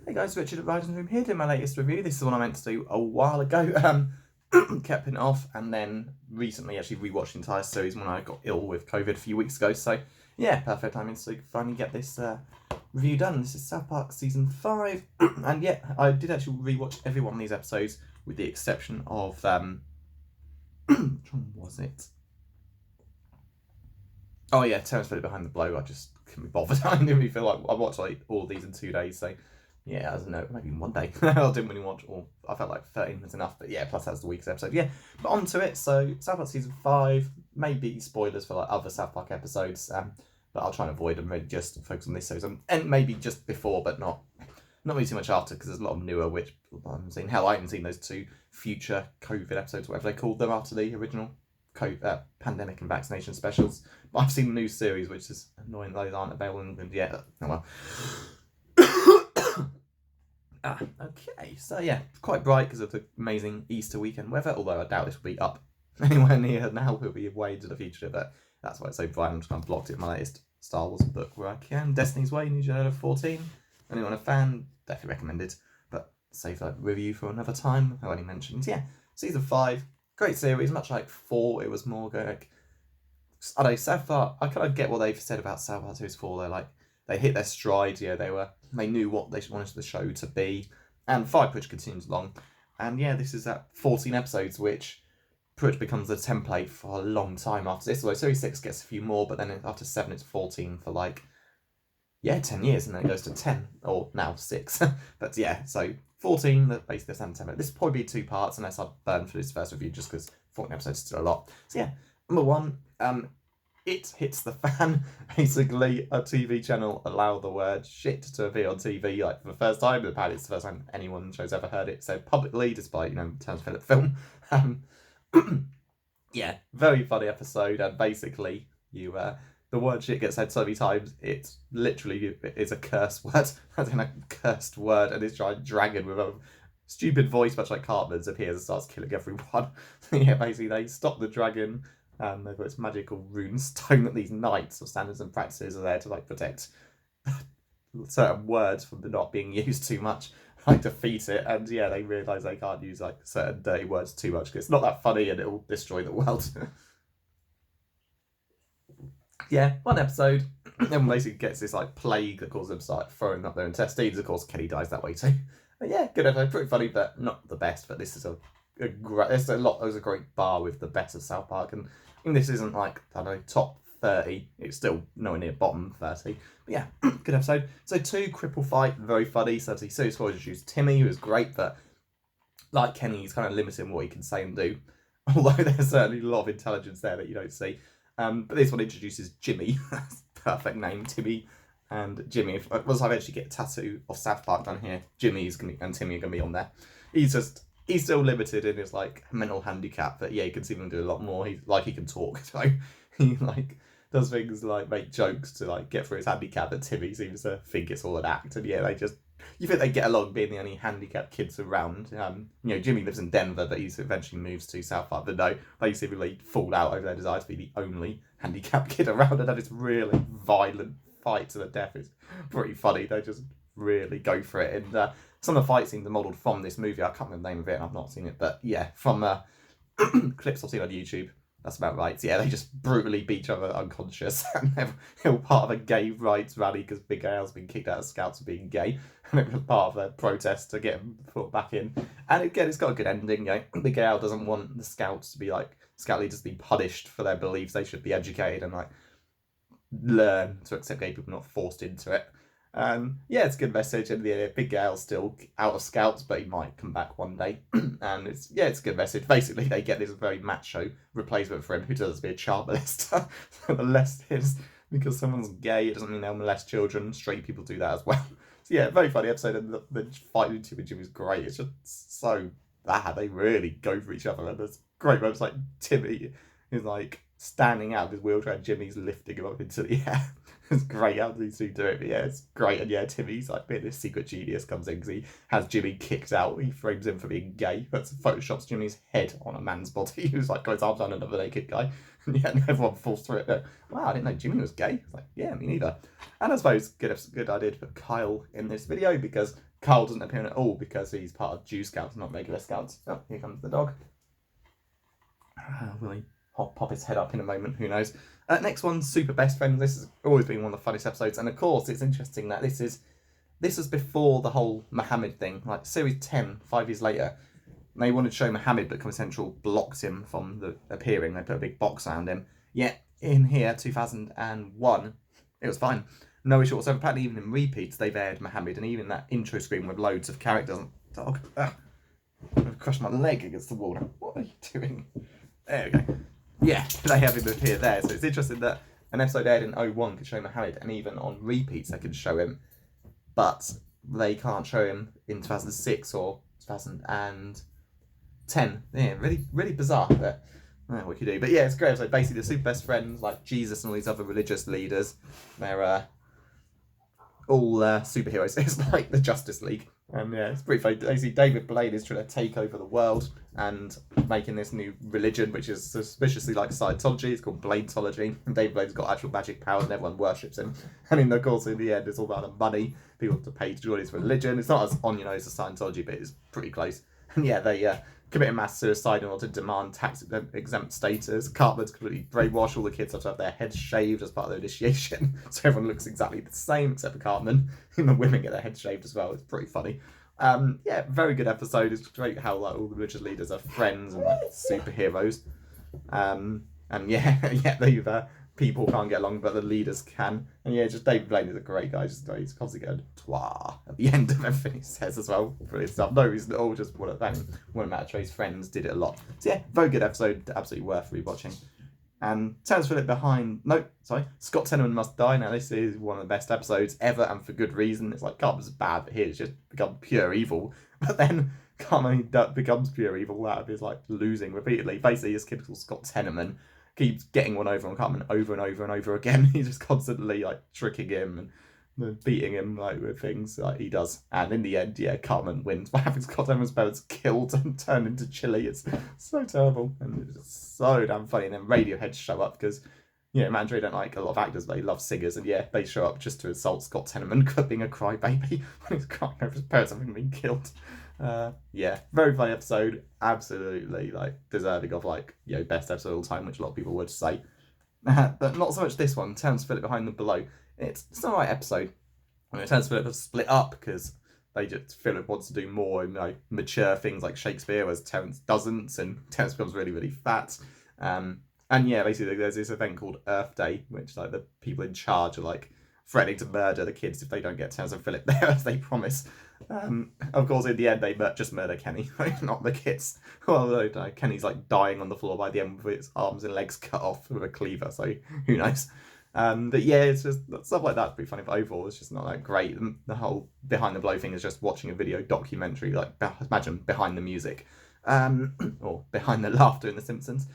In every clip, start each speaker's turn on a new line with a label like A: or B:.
A: Hey guys, Richard at Riding Room here doing my latest review. This is one I meant to do a while ago, kept putting it off, and then recently actually rewatched the entire series when I got ill with COVID a few weeks ago. So yeah, perfect timing to finally get this review done. This is South Park Season 5, and yeah, I did actually rewatch every one of these episodes with the exception of, which one was it? Oh yeah, Terrence Phillip Behind the Blow. I just couldn't be bothered. I didn't really feel like I watched like all of these in 2 days, so yeah, I don't know, maybe in 1 day. I didn't really watch all. I felt like 13 was enough, but yeah, plus that's the week's episode. Yeah, but on to it. So South Park Season 5, maybe spoilers for like other South Park episodes, but I'll try and avoid them, really just focus on this season. And maybe just before, but not really too much after, because there's a lot of newer, which I haven't seen. Hell, I haven't seen those 2 future COVID episodes, whatever they called them after the original pandemic and vaccination specials. But I've seen the new series, which is annoying those aren't available in England yet. Oh well. Okay, so yeah, quite bright because of the amazing Easter weekend weather, although I doubt this will be up anywhere near now. We'll be way into the future, but that's why it's so bright. I'm just kind of blocked it in my latest Star Wars book where I can. Destiny's Way, New Journal of 14. Anyone a fan? Definitely recommended, but save that review for another time. I already mentioned, yeah, Season 5, great series, much like 4, it was more like, I don't know, South Park, I kind of get what they've said about South Park Series 4, they're like, they hit their stride, yeah, they knew what they wanted the show to be, and 5 which continues along, and yeah, this is at 14 episodes, which pretty much becomes a template for a long time after this, although Series 6 gets a few more, but then after 7 it's 14 for like, yeah, 10 years, and then it goes to 10, or now 6, but yeah, so 14, that basically the template. This will probably be 2 parts, unless I burn for this first review, just because 14 episodes is still a lot. So yeah, number 1, it hits the fan. Basically, a TV channel allowed the word shit to appear on TV, like, for the first time. Apparently it's the first time anyone in the show's ever heard it said publicly, despite, Terrence Phillip film. Yeah, very funny episode, and basically, the word shit gets said so many times, it's literally is a curse word. As in a cursed word, and this giant dragon with a stupid voice, much like Cartman's, appears and starts killing everyone. Yeah, basically, they stop the dragon. They've got this magical rune stone that these knights of standards and practices are there to like protect certain words from not being used too much, like defeat it. And yeah, they realise they can't use like certain dirty words too much because it's not that funny and it'll destroy the world. Yeah, 1 episode. Everyone basically gets this like plague that causes them to start throwing up their intestines. Of course, Kenny dies that way too. But yeah, good episode, pretty funny, but not the best. But this is a great. There's a great bar with the best of South Park, and this isn't like, I don't know, top 30. It's still nowhere near bottom 30. But yeah, good episode. So 2, Cripple Fight, very funny. So the series 4 introduced Timmy, who is great, but like Kenny, he's kind of limited in what he can say and do. Although there's certainly a lot of intelligence there that you don't see. But this one introduces Jimmy. Perfect name, Timmy and Jimmy. Once I eventually get a tattoo of South Park done here, Jimmy's gonna and Timmy are gonna be on there. He's still limited in his like mental handicap, but yeah, you can see him do a lot more. He can talk, so he like does things like make jokes to like get through his handicap, but Timmy seems to think it's all an act, and yeah, you think they get along being the only handicapped kids around. Jimmy lives in Denver, but he eventually moves to South Park. But no, they seemingly fall out over their desire to be the only handicapped kid around, and then it's really violent fight to the death. It's pretty funny. They just really go for it, and some of the fight scenes are modelled from this movie. I can't remember the name of it, and I've not seen it, but yeah, from clips I've seen on YouTube. That's about right. So yeah, they just brutally beat each other unconscious, and they were part of a gay rights rally because Big Al's been kicked out of Scouts for being gay, and it was part of their protest to get him put back in. And again, it's got a good ending. Big Al doesn't want the Scouts to be like Scout leaders to be punished for their beliefs. They should be educated and like learn to accept gay people, not forced into it. Yeah, it's a good message, and yeah, Big Al's still out of Scouts, but he might come back one day. And it's a good message. Basically, they get this very macho replacement for him who does be a child molester. Molest his because someone's gay. It doesn't mean they'll molest children. Straight people do that as well. So yeah, very funny episode, and the fight with Jimmy is great. It's just so bad. They really go for each other, and there's great moments like Timmy is like standing out of his wheelchair and Jimmy's lifting him up into the air. It's great how these two do it, but yeah, it's great. And yeah, Timmy's like being this secret genius comes in because he has Jimmy kicked out. He frames him for being gay, but photoshops Jimmy's head on a man's body who's like got his arms down another naked guy. Yeah, and everyone falls through it. Wow, I didn't know Jimmy was gay. It's like, yeah, me neither. And I suppose good idea to put Kyle in this video because Kyle doesn't appear in it at all because he's part of Jew Scouts, not regular Scouts. Oh, here comes the dog. Will he pop his head up in a moment? Who knows? Next one, Super Best Friends. This has always been one of the funniest episodes, and of course, it's interesting that this was before the whole Muhammad thing. Like series 10, 5 years later, they wanted to show Muhammad, but Comedy Central blocked him from appearing. They put a big box around him. Yet in here, 2001, it was fine. No issue whatsoever. Apparently, even in repeats, they've aired Muhammad, and even that intro screen with loads of characters. Dog, I've crushed my leg against the wall. What are you doing? There we go. Yeah, they have him appear there. So it's interesting that an episode aired in 01 could show Muhammad, and even on repeats they could show him, but they can't show him in 2006 or 2010. Yeah, really bizarre. But what you do. But yeah, it's great. So basically, the Super Best Friends, like Jesus and all these other religious leaders, they're all superheroes. It's like the Justice League. And yeah, it's pretty funny. Basically, David Blaine is trying to take over the world and making this new religion, which is suspiciously like Scientology. It's called Blaintology. And David Blaine's got actual magic powers and everyone worships him. And in the course, in the end, it's all about the money. People have to pay to join his religion. It's not as on, as a Scientology, but it's pretty close. And yeah, they commit a mass suicide in order to demand tax-exempt status. Cartman's completely brainwashed. All the kids have to have their heads shaved as part of their initiation. So everyone looks exactly the same, except for Cartman. And the women get their heads shaved as well. It's pretty funny. Yeah, very good episode. It's great how like all the religious leaders are friends and like superheroes. And yeah, they've people can't get along, but the leaders can. And yeah, just David Blaine is a great guy. Just he's constantly going twah at the end of everything he says as well. Brilliant stuff. No reason at all. Just one of Matt Trey's friends did it a lot. So yeah, very good episode. Absolutely worth rewatching. And Terence Phillip Scott Tenorman Must Die. Now this is one of the best episodes ever, and for good reason. It's like Cartman's bad, but here it's just become pure evil. But then Cartman becomes pure evil out of his like losing repeatedly. Basically, this kid called Scott Tenorman keeps getting one over on Cartman over and over and over again. He's just constantly like tricking him and beating him like with things like he does. And in the end, yeah, Cartman wins by having Scott Tenorman's parents killed and turned into chili. It's so terrible and it's just so damn funny. And then Radiohead show up because Matt and Dre don't like a lot of actors, but they love singers, and yeah, they show up just to insult Scott Tenorman for being a crybaby when he's crying over his parents having been killed. Yeah, very funny episode. Absolutely like deserving of like best episode of all time, which a lot of people would say. But not so much this one. Terence Phillip Behind the Below. It's an alright episode. Terence Phillip has split up because Philip wants to do more mature things like Shakespeare, whereas Terence doesn't, and Terence becomes really fat. And yeah, basically there's this event called Earth Day, which like the people in charge are like threatening to murder the kids if they don't get Terence and Phillip there as they promise. Of course, in the end, they just murder Kenny, not the kids. Although Kenny's like dying on the floor by the end with his arms and legs cut off with a cleaver, so who knows? But yeah, it's just stuff like that's pretty funny. But overall, it's just not that great. The whole Behind the Blow thing is just watching a video documentary, like imagine behind the music, or behind the laughter in The Simpsons.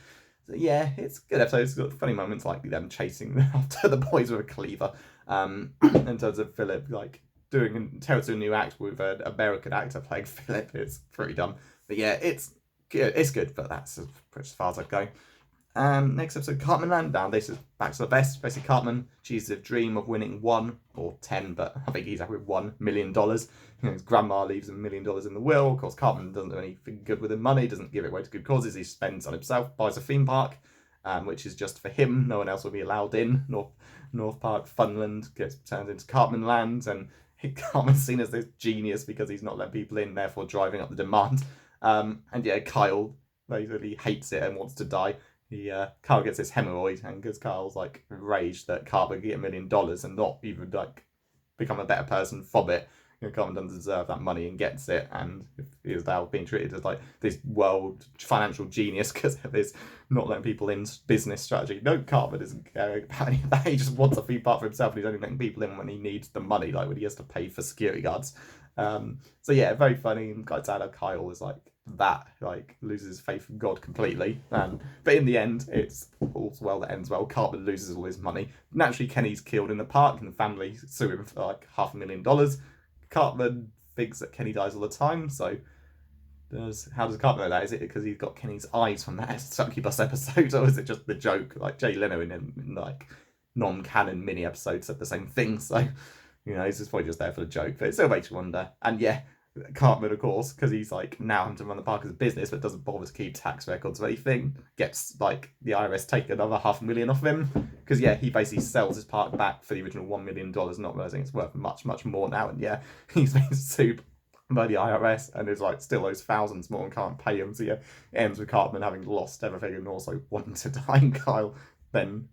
A: So yeah, it's a good episode. It's got funny moments like them chasing after the boys with a cleaver. In terms of Philip, like doing a new act with an American actor playing Philip, it's pretty dumb. But yeah, it's good. It's good, but that's as far as I go. Next episode, Cartman Land. Now this is back to the best. Basically, Cartman achieves a dream of winning 1 or 10, but I think he's happy with $1 million. His grandma leaves him $1 million in the will. Of course, Cartman doesn't do anything good with the money, doesn't give it away to good causes. He spends on himself, buys a theme park, which is just for him. No one else will be allowed in. North Park Funland turns into Cartman Land, and Cartman's seen as this genius because he's not letting people in, therefore driving up the demand. And yeah, Kyle basically hates it and wants to die. Kyle gets this hemorrhoid, and because Kyle's like enraged that Cartman can get $1 million and not even like become a better person from it. Cartman doesn't deserve that money and gets it, and he is now being treated as like this world financial genius because of his not letting people in business strategy. No, Cartman isn't caring about any of that. He just wants a free part for himself, and he's only letting people in when he needs the money, like when he has to pay for security guards. So yeah, very funny. And Kyle is like that, like loses his faith in God completely. But in the end, it's all's well that ends well. Cartman loses all his money. Naturally, Kenny's killed in the park, and the family sue him for like $500,000. Cartman thinks that Kenny dies all the time, so How does Cartman know that? Is it because he's got Kenny's eyes from that Succubus episode, or is it just the joke? Like Jay Leno in like non-canon mini episodes said the same thing, so he's just probably just there for the joke, but it still makes you wonder. And yeah, Cartman, of course, because he's like now having to run the park as a business, but doesn't bother to keep tax records or anything, gets like the IRS take another $500,000 off him, because yeah, he basically sells his park back for the original $1 million, not realizing it's worth much more now. And yeah, he's been sued by the IRS and is like still owes thousands more and can't pay him. So yeah, it ends with Cartman having lost everything and also wanting to die, and Kyle then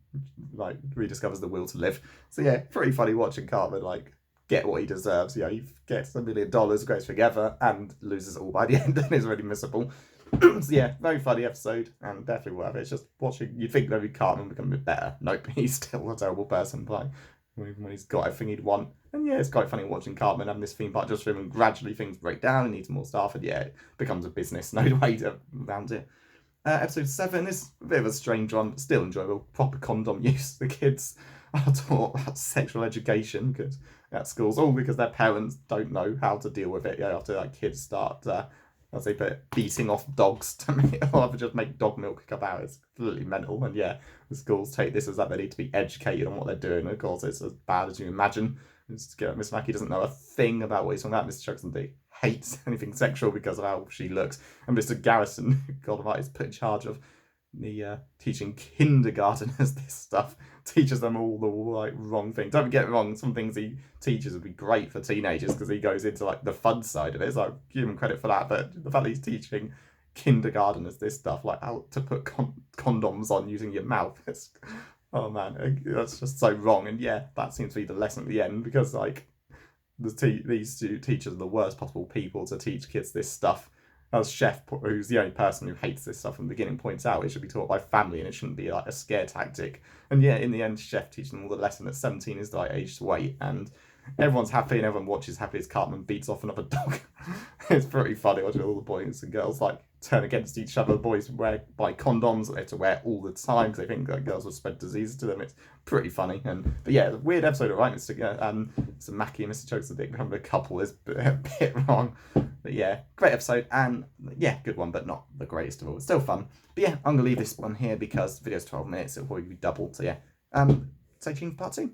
A: like rediscovers the will to live. So yeah, pretty funny watching Cartman like get what he deserves. He gets $1 million, goes together, and loses it all by the end, and is really miserable. So yeah, very funny episode, and definitely worth it. It's just watching. You'd think maybe Cartman would become a bit better. Nope, he's still a terrible person, but even when he's got everything he'd want. And yeah, it's quite funny watching Cartman having this theme park just for him, and gradually things break down and needs more staff, and yeah, it becomes a business. No way around it. Episode 7 is a bit of a strange one, but still enjoyable. Proper condom use. The kids are taught about sexual education at schools, all because their parents don't know how to deal with it. After like kids start, beating off dogs or just make dog milk come out. It's completely mental. And yeah, the schools take this as that they need to be educated on what they're doing. And of course, it's as bad as you imagine. Miss Mackey doesn't know a thing about what he's talking about. Mr. Chuxton hates anything sexual because of how she looks. And Mr. Garrison, God Almighty, is put in charge of the teaching kindergarteners this stuff. Teaches them all the like wrong things. Don't get me wrong, some things he teaches would be great for teenagers because he goes into like the fun side of it, so I give him credit for that. But the fact that he's teaching kindergarteners this stuff, like how to put condoms on using your mouth, oh man, that's just so wrong. And yeah, that seems to be the lesson at the end, because like these two teachers are the worst possible people to teach kids this stuff. As Chef, who's the only person who hates this stuff from the beginning, points out, it should be taught by family and it shouldn't be like a scare tactic. And yeah, in the end, Chef teaches them all the lesson that 17 is the right age to wait, and everyone's happy and everyone watches happy as Cartman beats off another dog. It's pretty funny watching all the boys and girls like turn against each other. The boys buy condoms that they have to wear all the time because they think that girls will spread diseases to them. It's pretty funny. But yeah, the weird episode of right, Mr. Mackie and Mr. Chokes becoming a couple is a bit wrong. But yeah, great episode, and yeah, good one, but not the greatest of all. It's still fun. But yeah, I'm gonna leave this one here because the video's 12 minutes, it'll probably be doubled. So yeah, stay tuned for part 2.